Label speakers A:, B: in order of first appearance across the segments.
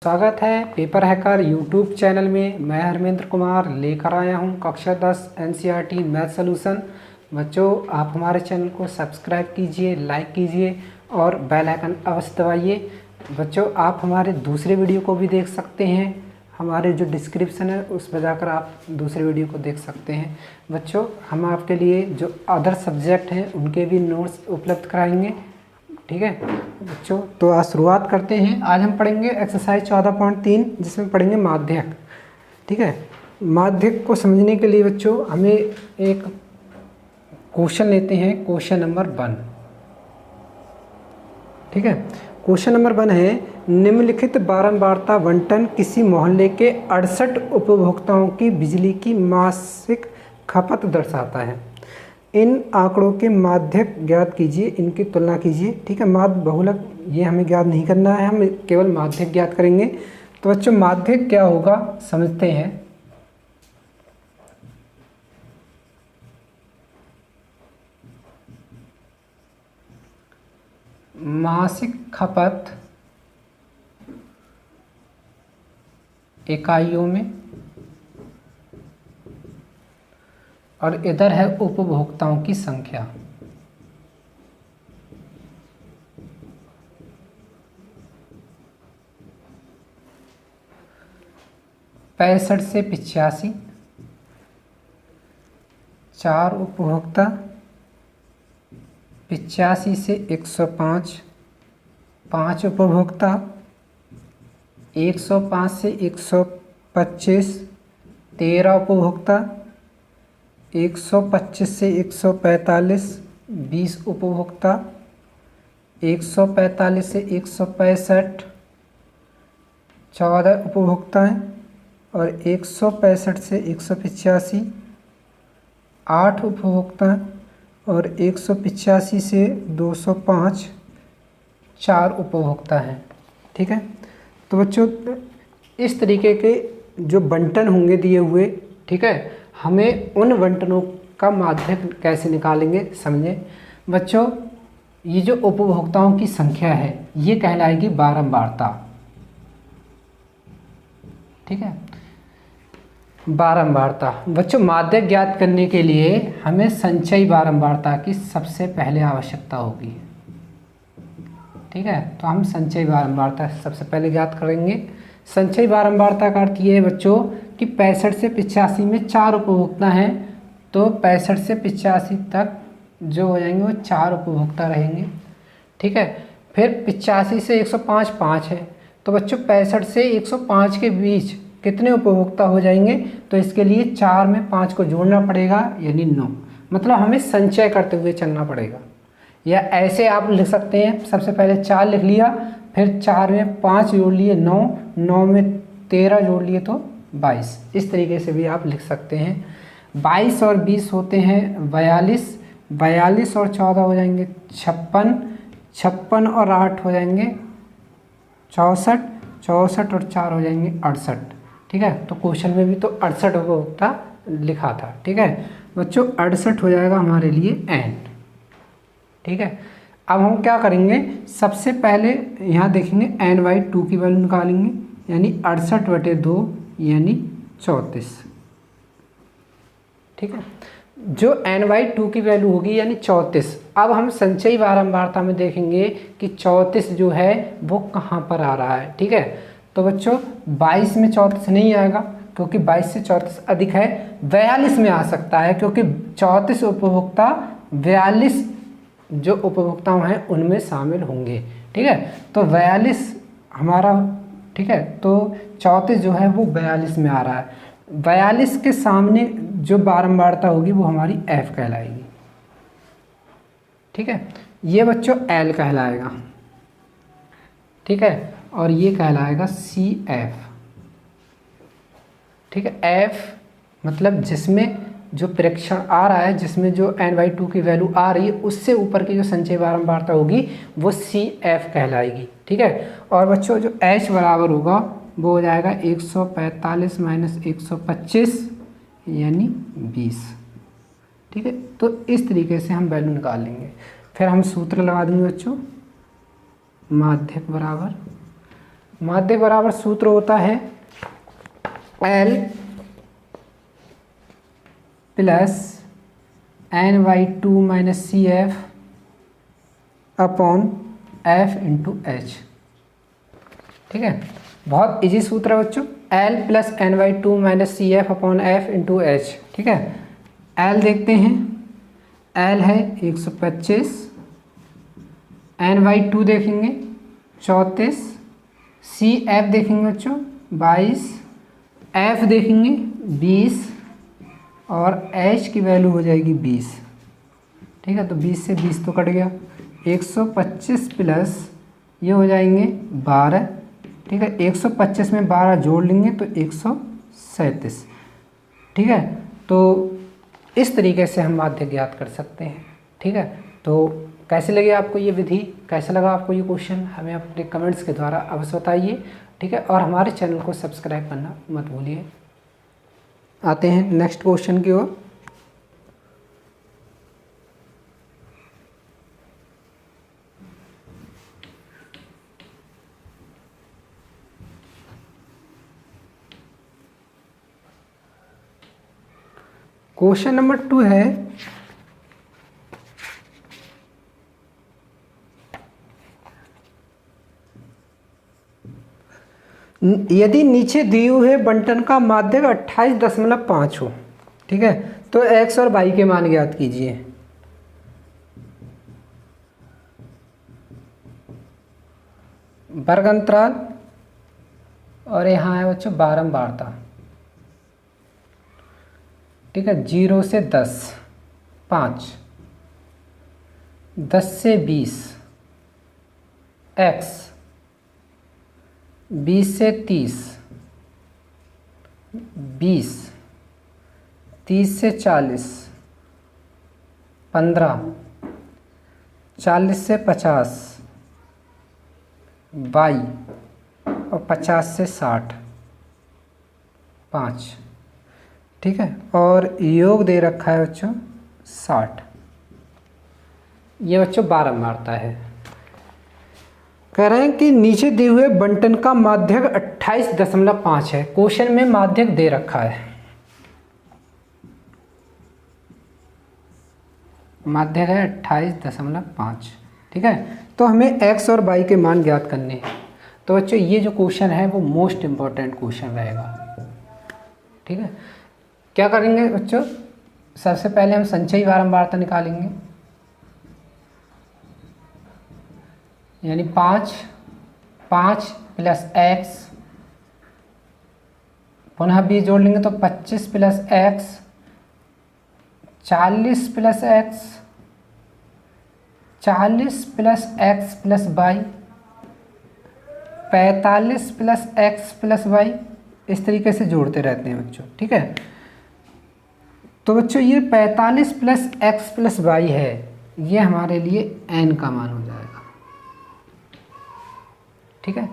A: स्वागत है paper hacker YouTube channel में। मैं हरमेंद्र कुमार लेकर आया हूं कक्षा 10 एनसीईआरटी मैथ सॉल्यूशन। बच्चों, आप हमारे चैनल को सब्सक्राइब कीजिए, लाइक कीजिए और बेल आइकन अवश्य दबाइए। बच्चों, आप हमारे दूसरे वीडियो को भी देख सकते हैं। हमारे जो डिस्क्रिप्शन है उस पर जाकर आप दूसरे वीडियो को देख सकते हैं। बच्चों, हम आपके लिए जो अदर सब्जेक्ट हैं उनके भी नोट्स उपलब्ध कराएंगे। ठीक है बच्चों, तो आज शुरुआत करते हैं। आज हम पढ़ेंगे एक्सरसाइज 14.3, जिसमें पढ़ेंगे माध्यक। ठीक है, माध्यक को समझने के लिए बच्चों हमें एक क्वेश्चन लेते हैं, क्वेश्चन नंबर 1। ठीक है, क्वेश्चन नंबर 1 है, निम्नलिखित बारंबारता बंटन किसी मोहल्ले के 68 उपभोक्ताओं की बिजली की मासिक खपत दर्शाता है। इन आंकड़ों के माध्यक ज्ञात कीजिए, इनकी तुलना कीजिए। ठीक है, माध्य बहुलक ये हमें ज्ञात नहीं करना है, हम केवल माध्यक ज्ञात करेंगे। तो बच्चों, माध्यक क्या होगा समझते हैं। मासिक खपत इकाइयों में और इधर है उपभोक्ताओं की संख्या। पैंसठ से 85 4 उपभोक्ता, 85 से 105 5 उपभोक्ता, 105 से 125 13 उपभोक्ता, 125 से 145 20 उपभोक्ता, 145 से 165 14 उपभोक्ताएँ और 165 से 185 8 उपभोक्ता और 185 से 205 4 उपभोक्ता हैं। ठीक है, तो बच्चों इस तरीके के जो बंटन होंगे दिए हुए, ठीक है, हमें उन बंटनों का माध्यक कैसे निकालेंगे समझें। बच्चों, ये जो उपभोक्ताओं की संख्या है ये कहलाएगी बारंबारता। ठीक है, बारंबारता। बच्चों, माध्यक ज्ञात करने के लिए हमें संचयी बारंबारता की सबसे पहले आवश्यकता होगी। ठीक है, तो हम संचयी बारंबारता सबसे पहले ज्ञात करेंगे। संचयी बारंबारता का अर्थ ये है बच्चों कि 65 से 85 में 4 उपभोक्ता हैं, तो 65 से 85 तक जो हो जाएंगे वो 4 उपभोक्ता रहेंगे। ठीक है, फिर 85 से 105 5 है, तो बच्चों 65 से 105 के बीच कितने उपभोक्ता हो जाएंगे, तो इसके लिए 4 में 5 को जोड़ना पड़ेगा, यानी 9। मतलब हमें संचय करते हुए चलना पड़ेगा। या ऐसे आप लिख सकते हैं, सबसे पहले 4 लिख लिया, फिर 4 में 5 जोड़ लिए 9, 9 में 13 जोड़ लिए तो 22। इस तरीके से भी आप लिख सकते हैं। 22 और 20 होते हैं 42, 42 और 14 हो जाएंगे 56, 56 और 8 हो जाएंगे 64, 64 और 4 हो जाएंगे 68। ठीक है, तो क्वेश्चन में भी तो 68 उपभोक्ता लिखा था। ठीक है बच्चों, 68 हो जाएगा हमारे लिए एंड। ठीक है, अब हम क्या करेंगे, सबसे पहले यहाँ देखेंगे n/2 की वैल्यू निकालेंगे, यानी 68/2 यानी 34। ठीक है, जो n/2 की वैल्यू होगी यानी 34। अब हम संचयी बारंबारता में देखेंगे कि 34 जो है वो कहाँ पर आ रहा है। ठीक है, तो बच्चों 22 में 34 नहीं आएगा क्योंकि 22 से 34 अधिक है। 42 में आ सकता है क्योंकि 34 उपभोक्ता 42 जो उपभोक्ताओं हैं उनमें शामिल होंगे। ठीक है, तो 42 हमारा, ठीक है, तो 34 जो है वो 42 में आ रहा है। 42 के सामने जो बारंबारता होगी वो हमारी f कहलाएगी। ठीक है, ये बच्चों l कहलाएगा। ठीक है, और ये कहलाएगा CF। ठीक है, f मतलब जिसमें जो प्रेक्षण आ रहा है, जिसमें जो n/2 की वैल्यू आ रही है उससे ऊपर की जो संचयी बारंबारता होगी वो CF कहलाएगी। ठीक है, और बच्चों जो h बराबर होगा वो हो जाएगा 145 - 125 यानी 20। ठीक है, तो इस तरीके से हम वैल्यू निकाल लेंगे। फिर हम सूत्र लगा देंगे बच्चों, माध्यक बराबर माध्यक बराबर सूत्र होता है L plus n/2 minus CF upon F into H. ठीक है, बहुत इजी सूत्र है बच्चों, L plus n/2 minus CF upon F into H. ठीक है, L देखते हैं, L है 125, n/2 देखेंगे 34, CF देखेंगे बच्चों 22, F देखेंगे 20 और H की वैल्यू हो जाएगी 20। ठीक है, तो 20 से 20 तो कट गया, 125 प्लस ये हो जाएंगे 12। ठीक है, 125 में 12 जोड़ लेंगे तो 137। ठीक है, तो इस तरीके से हम माध्यक ज्ञात कर सकते हैं। ठीक है, तो कैसे लगे आपको ये विधि, कैसा लगा आपको ये क्वेश्चन, हमें अपने कमेंट्स के द्वारा अवश्य बताइए। ठीक है, और हमारे चैनल को सब्सक्राइब करना मत भूलिए। आते हैं नेक्स्ट क्वेश्चन की ओर। क्वेश्चन नंबर 2 है, यदि नीचे दिए हुए बंटन का माध्यक 28.5 हो। ठीक है, तो x और y के मान ज्ञात कीजिए। वर्ग अंतराल और यहाँ है बच्चों बारंबारता। ठीक है, 0 से 10 5, 10 से 20 x, 20 से 30 20, 30 से 40 15, 40 से 50 22 और 50 से 60 5। ठीक है, और योग दे रखा है बच्चों 60। ये बच्चों बारंबारता है। कह रहे हैं कि नीचे दिए हुए बंटन का माध्यक 28.5 है। क्वेश्चन में माध्यक दे रखा है, माध्यक है 28.5। ठीक है, तो हमें x और y के मान ज्ञात करने हैं। तो बच्चों ये जो क्वेश्चन है वो मोस्ट इम्पोर्टेंट क्वेश्चन रहेगा। ठीक है, क्या करेंगे बच्चों, सबसे पहले हम संचयी बारंबारता निकालेंगे, यानी 5 प्लस x, पुनः 20 जोड़ लेंगे तो 25 plus x, 40 plus x, 40 plus x plus y, 45 plus x plus y। इस तरीके से जोड़ते रहते हैं बच्चों। ठीक है, तो बच्चों ये 45 प्लस x प्लस y है, ये हमारे लिए n का मान हो जाएगा। ठीक है,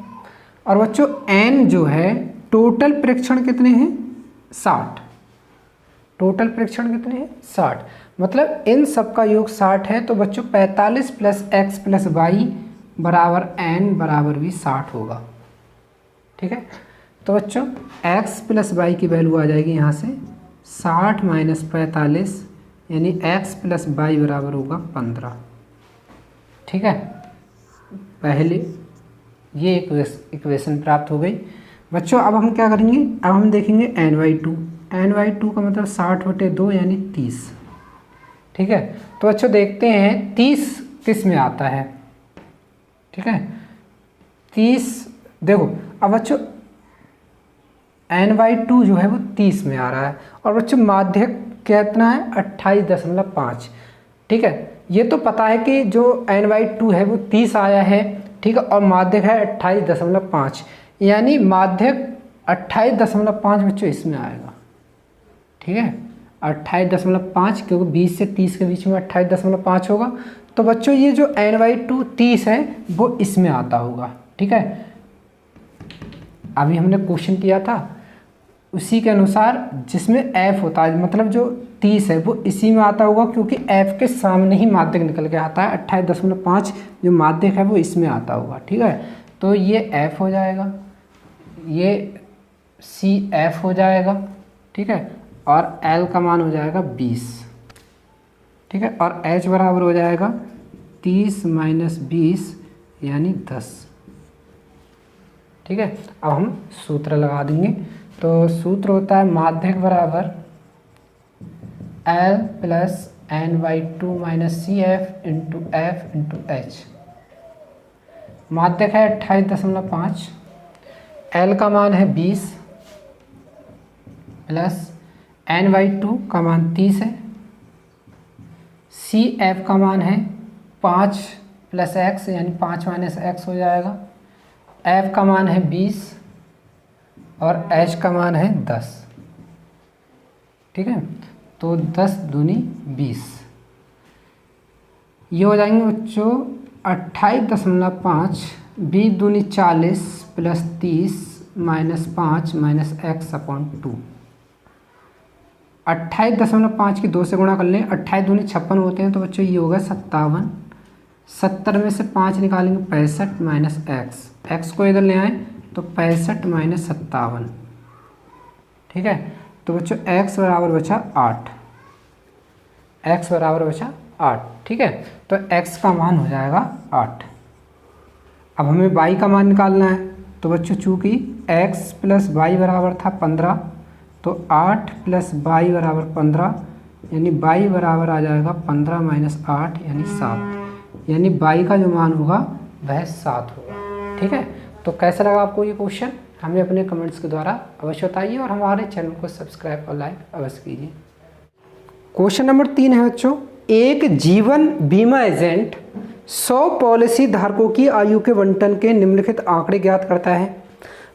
A: और बच्चों n जो है, टोटल प्रेक्षण कितने हैं 60। टोटल प्रेक्षण कितने हैं 60, मतलब इन सब का योग 60 है। तो बच्चों 45 प्लस x प्लस y बराबर n बराबर भी 60 होगा। ठीक है, तो बच्चों x प्लस y की वैल्यू आ जाएगी यहाँ से 60 माइनस 45, यानी x प्लस y बराबर होगा 15। ठीक है, पहले ये इक्वेशन प्राप्त हो गई। बच्चों अब हम क्या करेंगे, अब हम देखेंगे n/2। n/2 का मतलब 60/2 यानी 30। ठीक है, तो बच्चों देखते हैं 30 किस में आता है। ठीक है, 30 देखो, अब बच्चों n/2 जो है वो 30 में आ रहा है, और बच्चों माध्यक कितना है 28.5। ठीक है, ये तो पता है कि जो n/2 है वो 30 आया है। ठीक है, और माध्यक है 28.5, यानी माध्यक 28.5 बच्चों इसमें आएगा। ठीक है, 28.5, क्योंकि 20 से 30 के बीच में 28.5 होगा। तो बच्चों ये जो n/2 30 है वो इसमें आता होगा। ठीक है, अभी हमने क्वेश्चन किया था उसी के अनुसार, जिसमें f होता है, मतलब जो 30 है वो इसी में आता होगा, क्योंकि f के सामने ही माध्यक निकल के आता है। 28.5 जो माध्यक है वो इसमें आता होगा। ठीक है, तो ये F हो जाएगा, ये CF हो जाएगा, ठीक है, और L का मान हो जाएगा 20, ठीक है, और H बराबर हो जाएगा 30 माइनस 20 यानी 10, ठीक है। अब हम सूत्र लगा देंगे। तो सूत्र होता है माध्यक बराबर L plus n/2 minus CF into F into H। माध्यक है 28.5, L का मान है 20 प्लस n/2 का मान 30 है, CF का मान है 5 प्लस x यानी 5 माइनस x हो जाएगा, F का मान है 20 और H का मान है 10, ठीक है। तो 10 दूनी 20, ये हो जाएंगे बच्चों 28.5, 20 दूनी 40 प्लस 30 माइनस 5 माइनस x/2। 28.5 की 2 से गुणा कर लें, 28 दूनी 56 होते हैं, तो बच्चों ये होगा 57। 70 में से 5 निकालेंगे 65 माइनस x को इधर ले आए तो 65 माइनस 57, ठीक है। तो बच्चों x बराबर बचा 8, x बराबर बचा 8, ठीक है। तो x का मान हो जाएगा 8। अब हमें y का मान निकालना है, तो बच्चों चूँकि x प्लस y बराबर था 15, तो 8 प्लस y बराबर 15 यानी y बराबर आ जाएगा 15 माइनस 8 यानी 7, यानी y का जो मान होगा वह 7 होगा, ठीक है। तो कैसा लगा आपको ये क्वेश्चन, हमें अपने कमेंट्स के द्वारा अवश्य बताइए और हमारे चैनल को सब्सक्राइब और लाइक अवश्य कीजिए। क्वेश्चन नंबर 3 है बच्चों, एक जीवन बीमा एजेंट 100 पॉलिसी धारकों की आयु के बंटन के निम्नलिखित आंकड़े ज्ञात करता है।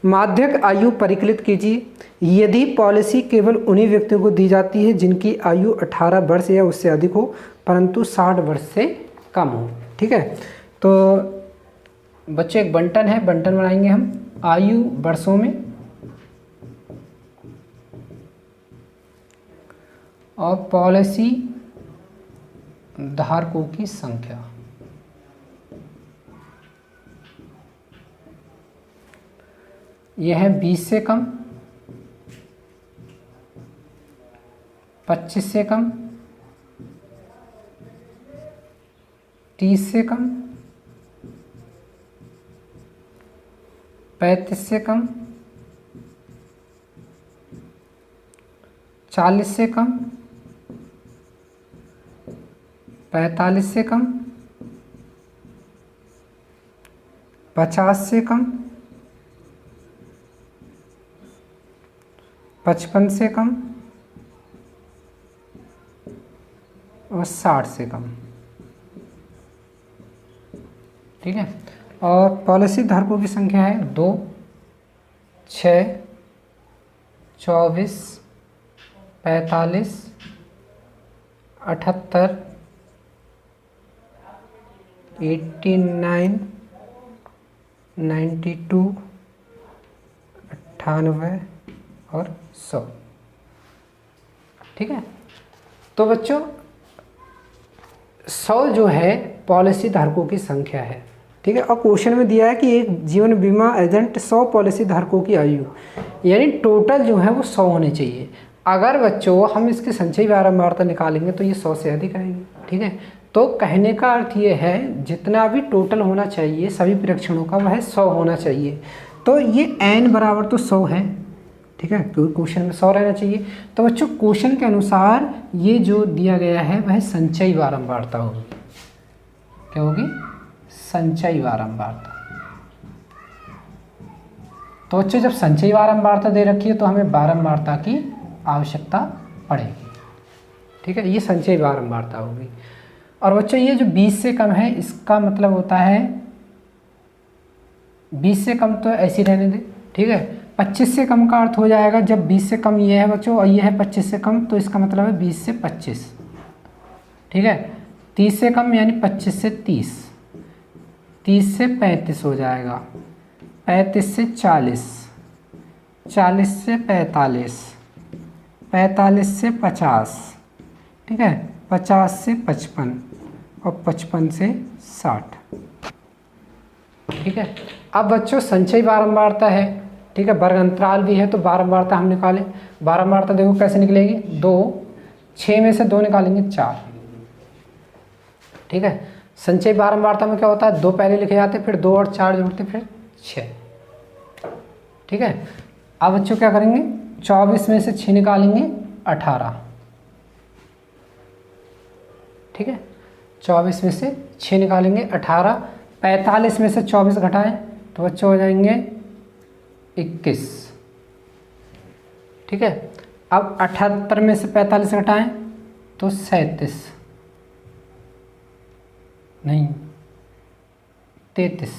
A: माध्यक आयु परिकलित कीजिए। यदि पॉलिसी केवल उन्हीं व्यक्तियों को दी जाती है जिनकी आयु 18 वर्ष या उससे अधिक हो परंतु 60 वर्ष से कम हो, ठीक है। तो बच्चों एक बंटन है, बंटन बनाएंगे हम आयु वर्षों में और पॉलिसी धारकों की संख्या। यह है 20 से कम, 25 से कम, 30 से कम, 35 से कम, 40 से कम, 45 से कम, 50 से कम, 55 से कम और 60 से कम, ठीक है। और पॉलिसी धारकों की संख्या है 2, 6, 24, 45, 78, 89, 92, 98 और 100, ठीक है। तो बच्चों 100 जो है पॉलिसी धारकों की संख्या है, ठीक है। और क्वेश्चन में दिया है कि एक जीवन बीमा एजेंट 100 पॉलिसी धारकों की आयु, यानी टोटल जो है वो 100 होने चाहिए। अगर बच्चों हम इसकी संचयी बारंबारता निकालेंगे तो ये 100 से अधिक आएंगे, ठीक है। तो कहने का अर्थ ये है जितना भी टोटल होना चाहिए सभी परीक्षणों का वह 100 होना चाहिए। तो ये n बराबर तो 100 है, ठीक है, क्योंकि क्वेश्चन में 100 रहना चाहिए। तो बच्चों क्वेश्चन के अनुसार ये जो दिया गया है वह संचयी बारंबारता होगी। क्या होगी? संचयी बारंबारता। तो बच्चों जब संचयी बारंबारता दे रखी है तो हमें बारंबारता की आवश्यकता पड़ेगी, ठीक है। ये संचयी बारंबारता होगी। और बच्चों ये जो 20 से कम है इसका मतलब होता है 20 से कम तो ऐसे ही रहने दें, ठीक है। 25 से कम का अर्थ हो जाएगा जब 20 से कम ये है बच्चों और ये है 25 से कम, तो इसका मतलब है 20 से 25, ठीक है। 30 से कम यानी 25 से 30, 30 से 35 हो जाएगा, 35 से 40, 40 से 45, 45 से 50, ठीक है, 50 से 55 और 55 से 60, ठीक है। अब बच्चों संचयी बारंबारता है, ठीक है, वर्ग अंतराल भी है, तो बारंबारता हम निकालें। बारंबारता देखो कैसे निकलेगी, 2, 6 में से 2 निकालेंगे 4, ठीक है। संचयी बारंबारता में क्या होता है, 2 पहले लिखे जाते, फिर 2 और 4 जोड़ते, फिर 6, ठीक है। अब बच्चों क्या करेंगे, 24 में से 6 निकालेंगे 18, ठीक है। 24 में से 6 निकालेंगे 18, 45 में से 24 घटाएं तो बच्चों हो जाएंगे 21, ठीक है। अब 78 में से 45 घटाएं तो 37, नहीं 33,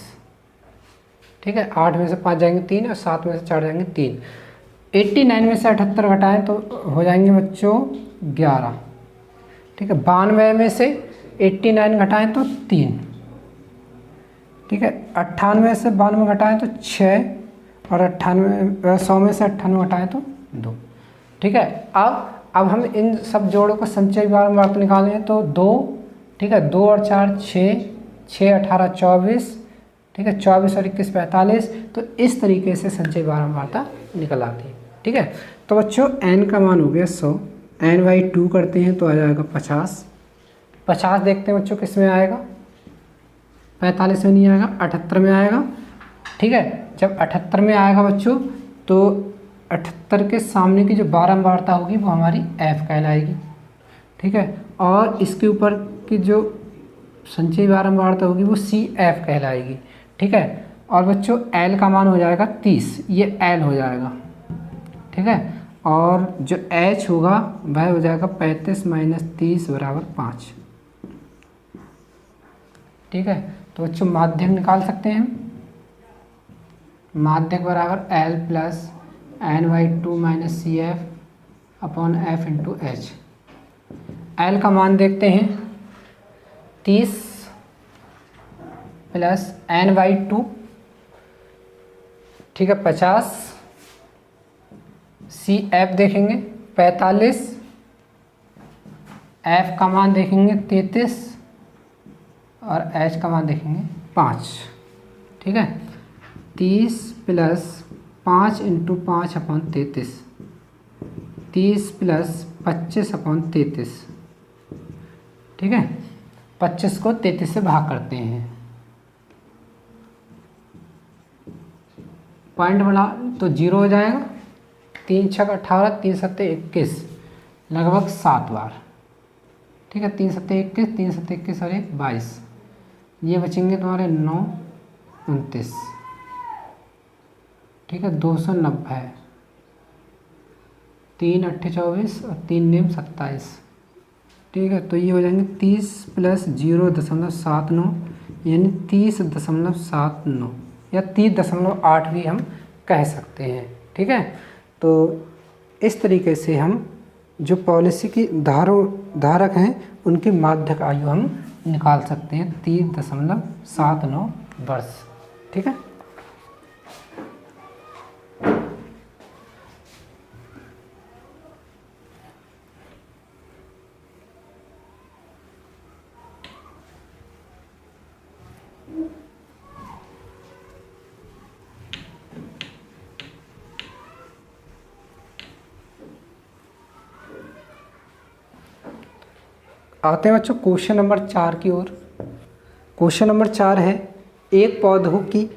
A: ठीक है। 8 में से 5 जाएंगे 3 और 7 में से 4 जाएंगे 3। 89 में से 78 घटाएं तो हो जाएंगे बच्चों 11, ठीक है। 92 में से 89 घटाएं तो 3, ठीक है। 98 से 92 घटाएं तो 6 और 100 में से 98 घटाएं तो 2, ठीक है। अब हम इन सब जोड़ों को संचयी बारंबारता निकालें तो 2, ठीक है, 2 और 4 6, 6 18 24, ठीक है, 24 और 21 45। तो इस तरीके से संचयी बारंबारता निकल आती है, ठीक है। तो बच्चों n का मान हो गया 100, n/2 करते हैं तो आ जाएगा 50। 50 देखते हैं बच्चों किस में आएगा, 45 में नहीं आएगा, 78 में आएगा, ठीक है। जब 78 में आएगा बच्चों तो 78 के सामने की जो बारंबारता होगी वो हमारी f कहलाएगी, ठीक है। और इसके ऊपर की जो संचयी बारंबारता होगी वो CF कहलाएगी, ठीक है। और बच्चों L का मान हो जाएगा 30, ये L हो जाएगा, ठीक है। और जो H होगा वह हो जाएगा 35 - 30 = 5, ठीक है। तो बच्चों माध्यक निकाल सकते हैं, माध्यक बराबर L + n/2 - CF/F × H। L का मान देखते हैं, 30 + n/2, ठीक है, 50। CF देखेंगे 45, F का मान देखेंगे 33 और H का मान देखेंगे 5, ठीक है। 30 + 5 × 5/33, 30 + 25/33, ठीक है। 25 को 33 से भाग करते हैं, पॉइंट बना तो 0 हो जाएगा। 3 × 6 = 18, 3 × 7 = 21, लगभग 7 बार, ठीक है। 3 × 7 = 21, 3 × 7 = 21 और 1 22, ये बचेंगे तुम्हारे 9 29, ठीक है। 290, 3 × 8 = 24 और 3 × 9 = 27, ठीक है। तो ये हो जाएंगे 30 + 0.79 यानी 30.79 या 30.8 भी हम कह सकते हैं, ठीक है। तो इस तरीके से हम जो पॉलिसी की धारक हैं उनकी माध्यक आयु हम निकाल सकते हैं, 30.79 वर्ष, ठीक है। आते हैं बच्चों क्वेश्चन नंबर 4 की ओर। क्वेश्चन नंबर 4 है, एक पौधों की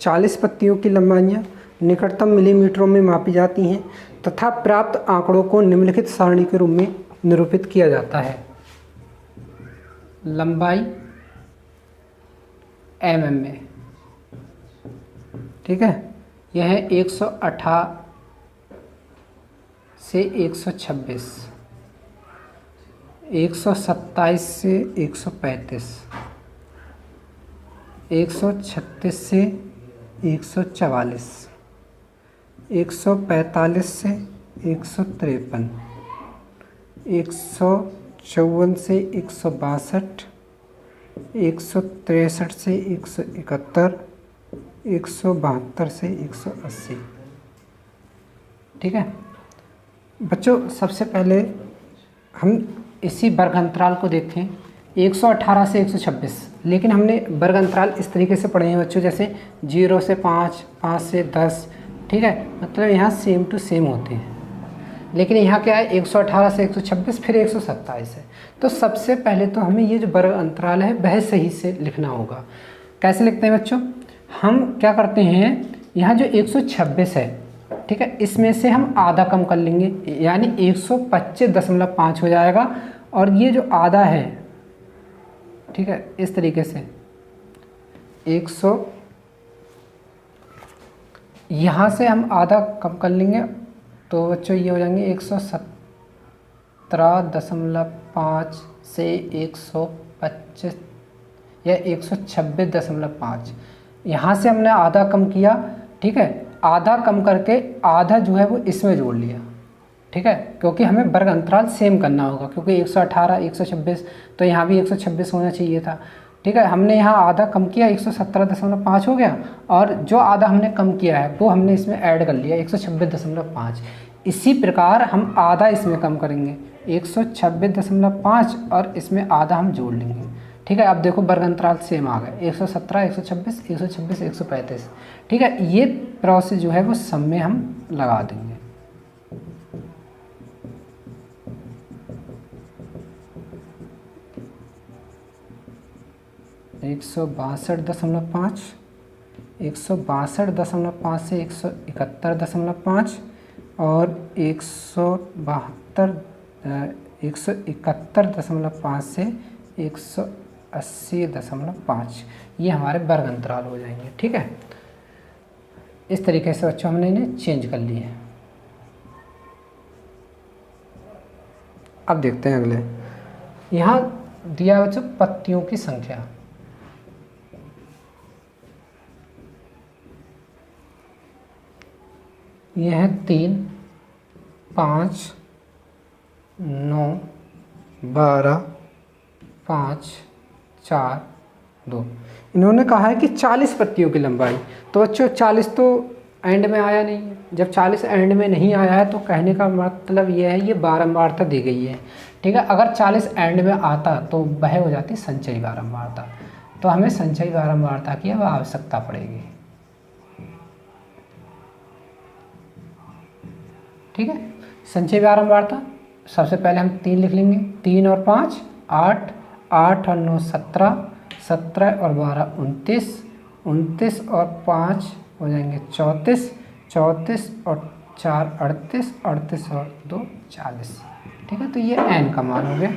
A: 40 पत्तियों की लंबाइयाँ निकटतम मिलीमीटरों में मापी जाती हैं तथा प्राप्त आंकड़ों को निम्नलिखित सारणी के रूप में निरूपित किया जाता है। लंबाई mm में, ठीक है। यह है 118 से 126, 127 से 135, 136 से 144, 145 से 153, 154 से 162, 163 से 171, 172 से 180, ठीक है। बच्चों सबसे पहले हम इसी वर्ग अंतराल को देखें 118 से 126, लेकिन हमने वर्ग अंतराल इस तरीके से पढ़े हैं बच्चों, जैसे 0 से 5, 5 से 10, ठीक है, मतलब यहाँ सेम टू सेम होते हैं। लेकिन यहाँ क्या है, 118 से 126 फिर 127 है। तो सबसे पहले तो हमें ये जो वर्ग अंतराल है वह सही से लिखना होगा। कैसे लिखते हैं बच्चों, हम क्या करते हैं, यहाँ जो 126 है, ठीक है, इसमें से हम आधा कम कर लेंगे, यानी 125.5 हो जाएगा। और ये जो आधा है, ठीक है, इस तरीके से 100, यहाँ से हम आधा कम कर लेंगे तो बच्चों ये हो जाएंगे 117.5 से 125 या 126.5। यहाँ से हमने आधा कम किया, ठीक है, आधा कम करके आधा जो है वो इसमें जोड़ लिया, ठीक है, क्योंकि हमें वर्ग अंतराल सेम करना होगा, क्योंकि 118 126 तो यहाँ भी 126 होना चाहिए था, ठीक है। हमने यहाँ आधा कम किया, 117.5 हो गया, और जो आधा हमने कम किया है वो हमने इसमें ऐड कर लिया 126.5। इसी प्रकार हम आधा इसमें कम करेंगे 126.5 और इसमें आधा हम जोड़ लेंगे, ठीक है। अब देखो वर्ग अंतराल सेम आ गए, 117 126 126 135, ठीक है। ये प्रोसेस जो है वो सब में हम लगा देंगे। एक 162.5 162.5 से 171.5 और 171.5 से 180.5, ये हमारे वर्ग अंतराल हो जाएंगे, ठीक है। इस तरीके से बच्चों हमने इन्हें चेंज कर लिए। अब देखते हैं अगले, यहाँ दिया बच्चों पत्तियों की संख्या। यह है 3, 5, 9, 12, 5, 4, 2। इन्होंने कहा है कि 40 पत्तियों की लंबाई। तो बच्चों 40 तो एंड में आया नहीं है। जब 40 एंड में नहीं आया है तो कहने का मतलब ये है, ये बारंबारता दी गई है, ठीक है। अगर 40 एंड में आता तो वह हो जाती संचयी बारंबारता। तो हमें संचयी बारंबारता की अब आवश्यकता पड़ेगी, ठीक है। संचयी बारंबारता सबसे पहले हम 3 लिख लेंगे, 3 और 5 8, 8 और 9 17, 17 और 12 29, 29 और 5 हो जाएंगे 34, 34 और 4 38, 38 और 2 40, ठीक है। तो ये n का मान हो गया।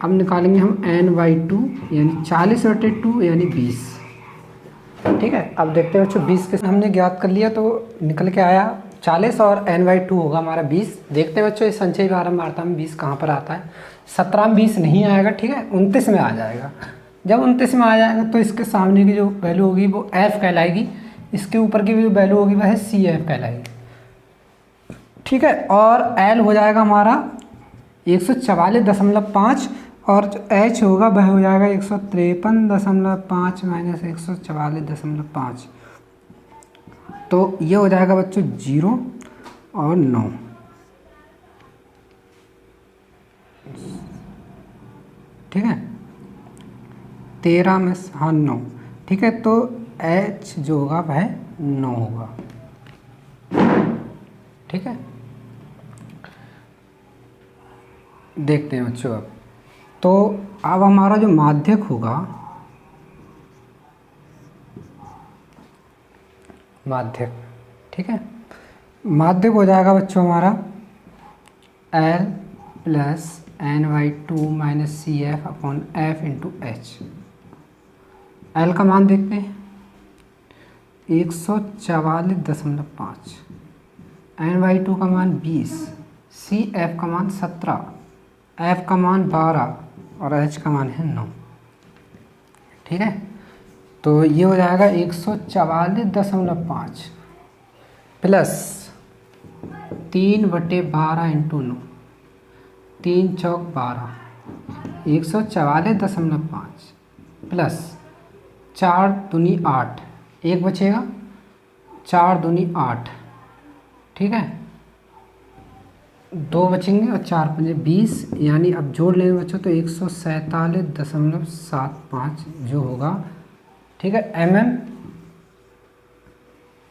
A: अब निकालेंगे हम n/2 यानी 40/2 यानी 20, ठीक है। अब देखते हैं बच्चों 20 के हमने ज्ञात कर लिया तो निकल के आया 40 और n/2 होगा हमारा 20। देखते हैं बच्चों इस संचयी बारंबारता में 20 कहाँ पर आता है। 17 में 20 नहीं आएगा, ठीक है, 29 में आ जाएगा। जब 29 में आ जाएगा तो इसके सामने की जो वैल्यू होगी वो f कहलाएगी, इसके ऊपर की जो वैल्यू होगी वह CF कहलाएगी, ठीक है। और L हो जाएगा हमारा 144.5 और जो H होगा वह हो जाएगा 153.5 माइनस 144.5। तो ये हो जाएगा बच्चों 0 और 9, ठीक है, 13 में हाँ 9, ठीक है। तो H जो होगा वह 9 होगा, ठीक है। देखते हैं बच्चों अब तो अब हमारा जो माध्यक होगा, माध्यक, ठीक है, माध्यक हो जाएगा बच्चों हमारा L plus n/2 minus CF upon F into H। L का मान देखते हैं 144.5, n/2 का मान 20, CF का मान 17, F का मान 12 और H का मान है 9, ठीक है। तो ये हो जाएगा 144.5 प्लस 3/12 इंटू 9, 3 चौक 12, 144.5 प्लस 4 दूनी 8, एक बचेगा 4 दूनी 8, ठीक है, 2 बचेंगे और 4 पंजे 20, यानी अब जोड़ लेंगे बच्चों तो 147.75 जो होगा, ठीक है, mm,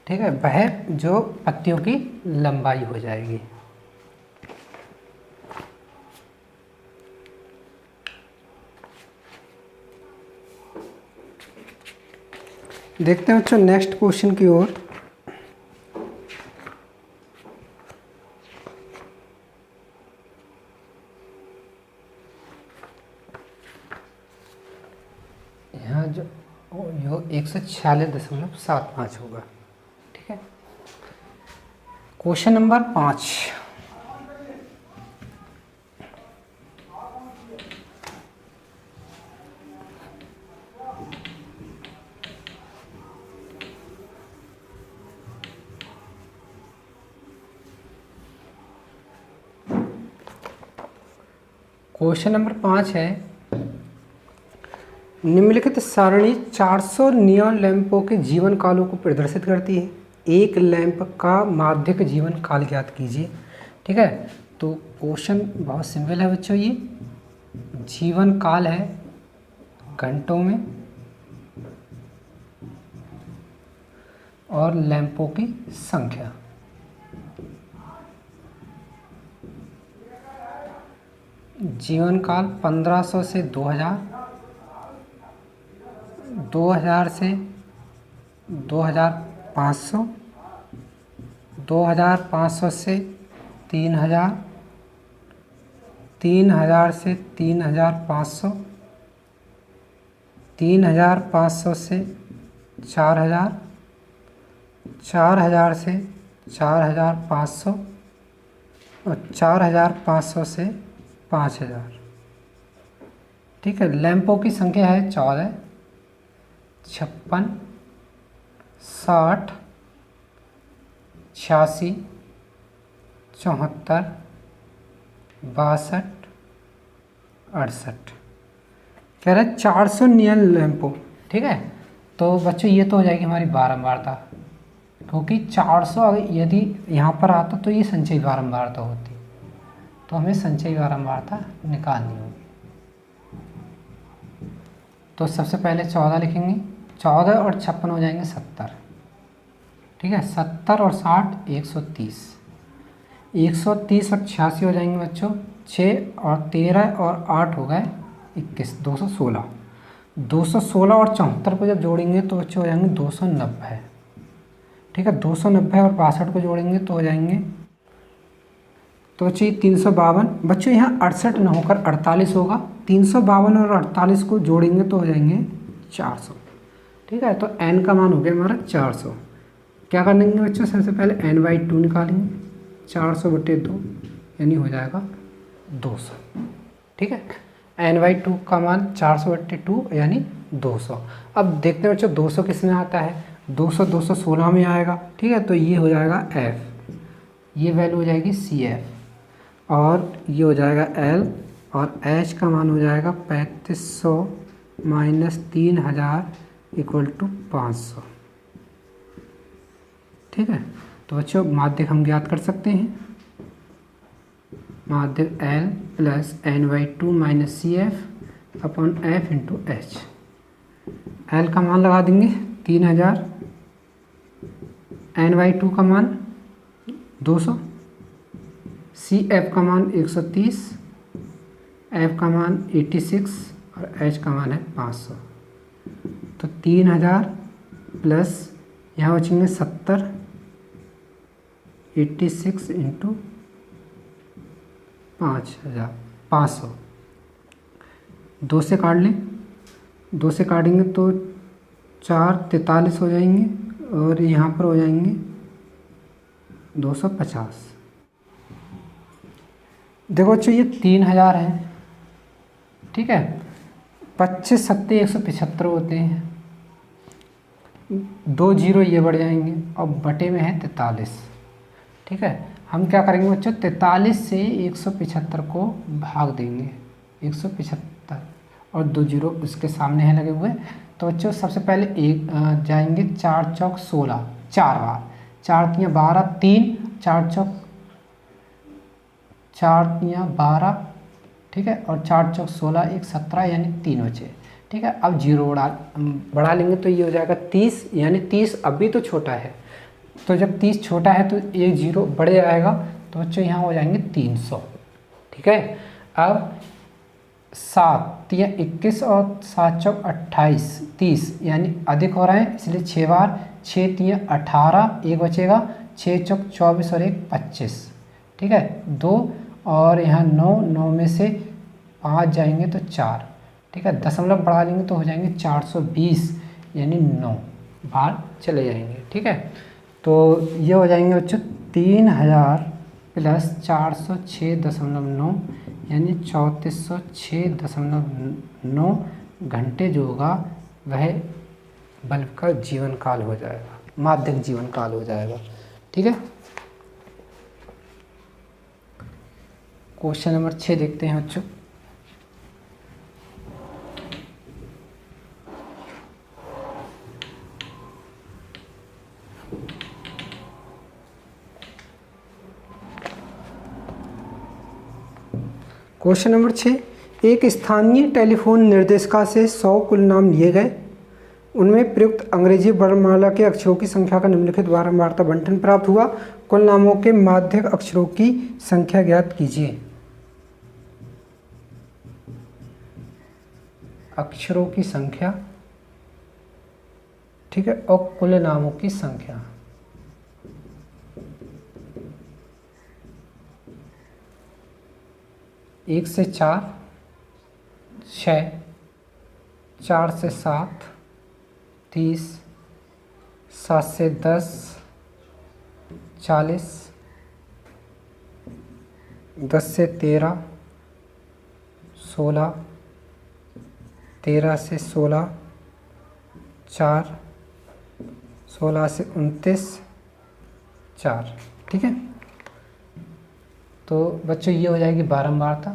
A: ठीक है, वह जो पत्तियों की लंबाई हो जाएगी। देखते हैं बच्चों नेक्स्ट क्वेश्चन की ओर। यहाँ जो 146.75 होगा, ठीक है। क्वेश्चन नंबर 5, क्वेश्चन नंबर 5 है, निम्नलिखित सारणी 400 नियॉन लैंपों के जीवन कालों को प्रदर्शित करती है। एक लैंप का माध्यक जीवन काल ज्ञात कीजिए, ठीक है। तो क्वेश्चन बहुत सिंपल है बच्चों, ये जीवन काल है घंटों में और लैंपों की संख्या। जीवन काल 1500 से 2000, 2000 से 2500, 2500 से 3000, 3000 से 3500, 3500 से 4000, 4000 से 4500 और 4500 से 5000, ठीक है। लैंपों की संख्या है 14, 56, 60, 86, 74, 62, 68। कह रहा है 400 नियॉन लैंपों, ठीक है। तो बच्चों ये तो हो जाएगी हमारी बारंबारता, क्योंकि 400 यदि यहाँ पर आता तो ये संचयी बारंबारता होती, तो हमें संचयी बारंबारता निकालनी होगी। तो सबसे पहले 14 लिखेंगे, 14 और 56 हो जाएंगे 70, ठीक है। 70 और 60 130, 130 और 86 हो जाएंगे बच्चों 6 और 13 और 8 हो गए 21, 216, 216 और 74 को जब जोड़ेंगे तो बच्चों हो जाएंगे 290, ठीक है। 290 और 62 को जोड़ेंगे तो हो जाएंगे, तो बच्चों 352, बच्चों यहाँ 68 न होकर 48 होगा, 352 और 48 को जोड़ेंगे तो हो जाएंगे 400, ठीक है। तो n का मान हो गया हमारा 400। क्या कर लेंगे बच्चों, सबसे पहले n/2 निकालेंगे, 400/2 यानी हो जाएगा 200, ठीक है। n/2 का मान 400/2 यानी 200। अब देखते हैं बच्चों 200 किस में आता है, 200 216 में आएगा, ठीक है। तो ये हो जाएगा f, ये वैल्यू हो जाएगी CF, और ये हो जाएगा L, और H का मान हो जाएगा 3500 माइनस 3000 इक्वल टू 500, ठीक है। तो बच्चों माध्यक हम ज्ञात कर सकते हैं, माध्यक L plus n/2 minus CF upon F into H। L का मान लगा देंगे 3000, n/2 का मान 200, CF का मान 130, F का मान 86 और H का मान है 500। तो 3000 प्लस यहाँ बचेंगे 70, 86 इंटू 500, 2 से काट लें, 2 से काटेंगे तो 4 43 हो जाएंगे, और यहाँ पर हो जाएंगे 250। देखो बच्चों ये 3000 है, ठीक है। 25 सत्ते 175 होते हैं, 2 जीरो ये बढ़ जाएंगे, और बटे में है 43, ठीक है। हम क्या करेंगे बच्चों, 43 से 175 को भाग देंगे, 175 और 2 जीरो उसके सामने हैं लगे हुए। तो बच्चों सबसे पहले एक जाएंगे 4 चौक 16, 4 बार, 4 3 12, 3 4 चौक 4 तियाँ 12, ठीक है, और 4 चौक 16, 1 17 यानी 3 बचे, ठीक है। अब जीरो बढ़ा लेंगे तो ये हो जाएगा 30, यानी 30 अभी तो छोटा है, तो जब 30 छोटा है तो एक जीरो बढ़े आएगा, तो बच्चों यहाँ हो जाएंगे 300, ठीक है। अब 7 तियाँ 21 और 7 चौक 28, 30 यानी अधिक हो रहा है, इसलिए 6 बार, 6 तियाँ 18, एक बचेगा, 6 चौक 24 और 1 25, ठीक है, 2 और यहाँ 9, 9 में से 5 जाएंगे तो 4, ठीक है, दशमलव बढ़ा लेंगे तो हो जाएंगे 420, यानी 9 बार चले जाएंगे, ठीक है। तो ये हो जाएंगे बच्चों 3000 प्लस 406.9 यानी 3406.9 घंटे जो होगा वह बल्ब का जीवन काल हो जाएगा, माध्यक जीवन काल हो जाएगा, ठीक है। क्वेश्चन नंबर 6 देखते हैं बच्चों। क्वेश्चन नंबर 6, एक स्थानीय टेलीफोन निर्देशिका से 100 कुल नाम लिए गए, उनमें प्रयुक्त अंग्रेजी वर्णमाला के अक्षरों की संख्या का निम्नलिखित बारंबारता बंटन प्राप्त हुआ, कुल नामों के माध्यक अक्षरों की संख्या ज्ञात कीजिए। अक्षरों की संख्या, ठीक है, और कुल नामों की संख्या। एक से 4 6, 4 से 7 30, 7 से 10 40, 10 से 13 16, 13 से 16 4, 16 से 29 4, ठीक है। तो बच्चों ये हो जाएगी बारंबारता,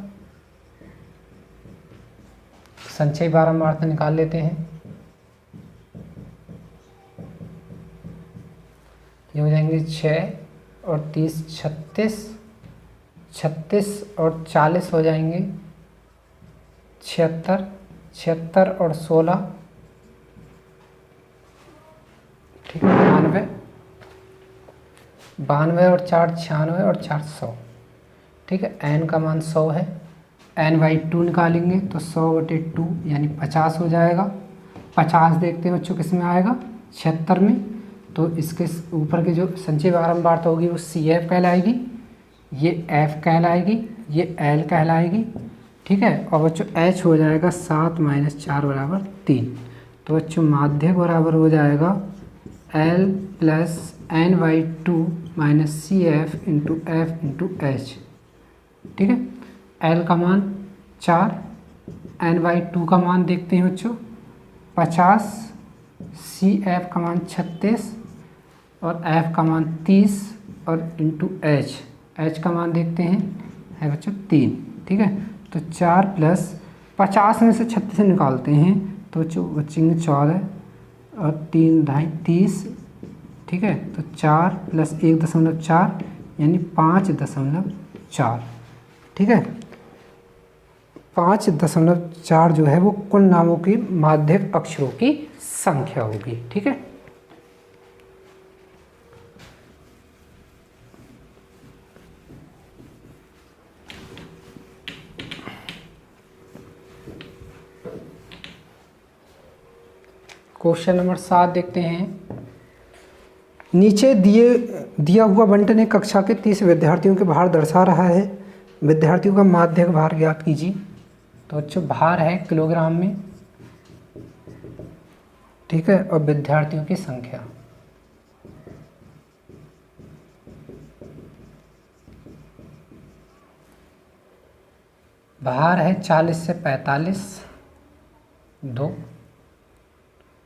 A: संचयी बारंबारता निकाल लेते हैं। ये हो जाएंगे 6 और 30 36, 36 और 40 हो जाएंगे 76, 76 और 16, ठीक है, 92, 92 और 4 96 और 4 100, ठीक है। n का मान 100 है, n/2 निकालेंगे तो 100/2 यानी 50 हो जाएगा। 50 देखते हैं बच्चों किस में आएगा, 76 में, तो इसके ऊपर की जो संचयी बारंबारता होगी वो CF कहलाएगी, ये F कहलाएगी, ये L कहलाएगी, ठीक है। और बच्चों H हो जाएगा 7 - 4 बराबर 3, तो बच्चों माध्यक बराबर हो जाएगा L + n/2 - CF × F × H, ठीक है। L का मान 4, n/2 का मान देखते हैं बच्चों 50, CF का मान 36 और F का मान 30 और इंटू H का मान देखते हैं है बच्चों 3, ठीक है। तो 4 + 50 में से 36 निकालते हैं तो बचेंगे 14 और 3 ढाई 30, ठीक है। तो 4 + 1.4 यानी 5.4, ठीक है। 5.4 जो है वो कुल नामों की माध्यक अक्षरों की संख्या होगी, ठीक है। क्वेश्चन नंबर 7 देखते हैं। नीचे दिया हुआ बंटन एक कक्षा के 30 विद्यार्थियों के भार दर्शा रहा है, विद्यार्थियों का माध्यक भार ज्ञात कीजिए। तो बच्चों भार है किलोग्राम में, ठीक है, और विद्यार्थियों की संख्या। भार है 40 से 45 2,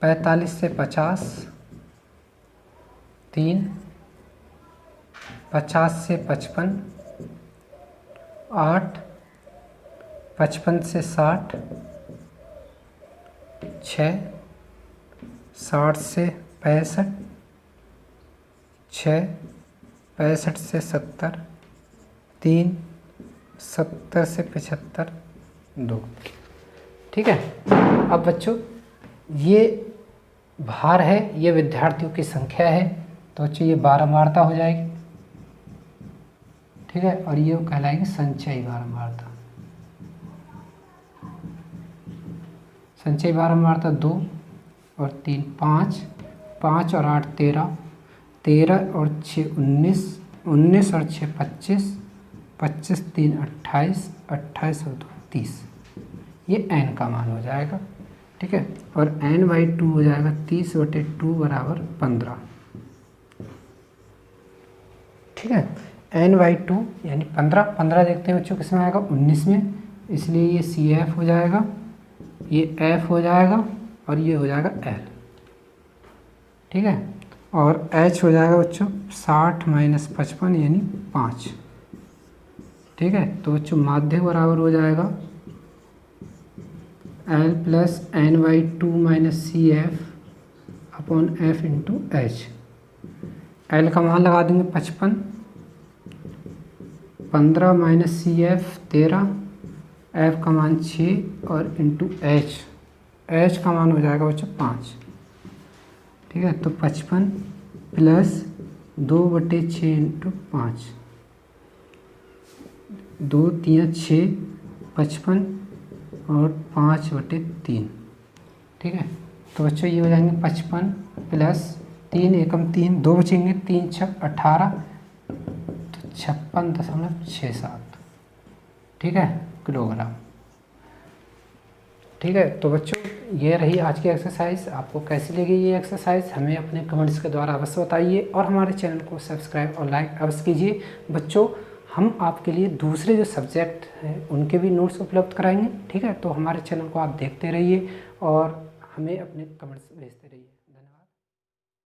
A: 45 से 50 3, 50 से 55 8, 55 से 60 6, 60 से 65 6, 65 से 70 3, 70 से 75 2। ठीक है, अब बच्चों ये भार है, ये विद्यार्थियों की संख्या है, तो बच्चों ये बारंबारता हो जाएगी। ठीक है, और ये कहलाएगी संचयी बारंबारता। संचयी बारंबारता 2 और 3 5, 5 और 8 13, 13 और 6 19, 19 और 6 25, 25 3 28, 28 और 2 30। ये n का मान हो जाएगा। ठीक है, और n/2 हो जाएगा 30/2 बराबर 15। ठीक है, n/2 यानी 15 देखते हैं बच्चों किसमें आएगा, 19 में, इसलिए ये CF हो जाएगा, ये F हो जाएगा और ये हो जाएगा L। ठीक है, और H हो जाएगा बच्चों 60 - 55 यानी 5। ठीक है, तो बच्चों माध्य बराबर हो जाएगा L + n/2 - CF upon F × H। L का मान लगा देंगे 55, 15 - CF 13, F का मान 6 और इंटू H का मान हो जाएगा बच्चों 5। ठीक है, तो 55 + 2/6 × 5, 2 3 6, 55 और 5/3। ठीक है, तो बच्चों ये हो जाएंगे 55 + 3 एकम 3, 2 बचेंगे, 3 6 18, तो 56.67। ठीक है, किलोग्राम। ठीक है, तो बच्चों ये रही आज की एक्सरसाइज। आपको कैसी लगी ये एक्सरसाइज हमें अपने कमेंट्स के द्वारा अवश्य बताइए, और हमारे चैनल को सब्सक्राइब और लाइक अवश्य कीजिए। बच्चों हम आपके लिए दूसरे जो सब्जेक्ट हैं उनके भी नोट्स उपलब्ध कराएंगे। ठीक है, तो हमारे चैनल को आप देखते रहिए और हमें अपने कमेंट्स भेजते रहिए।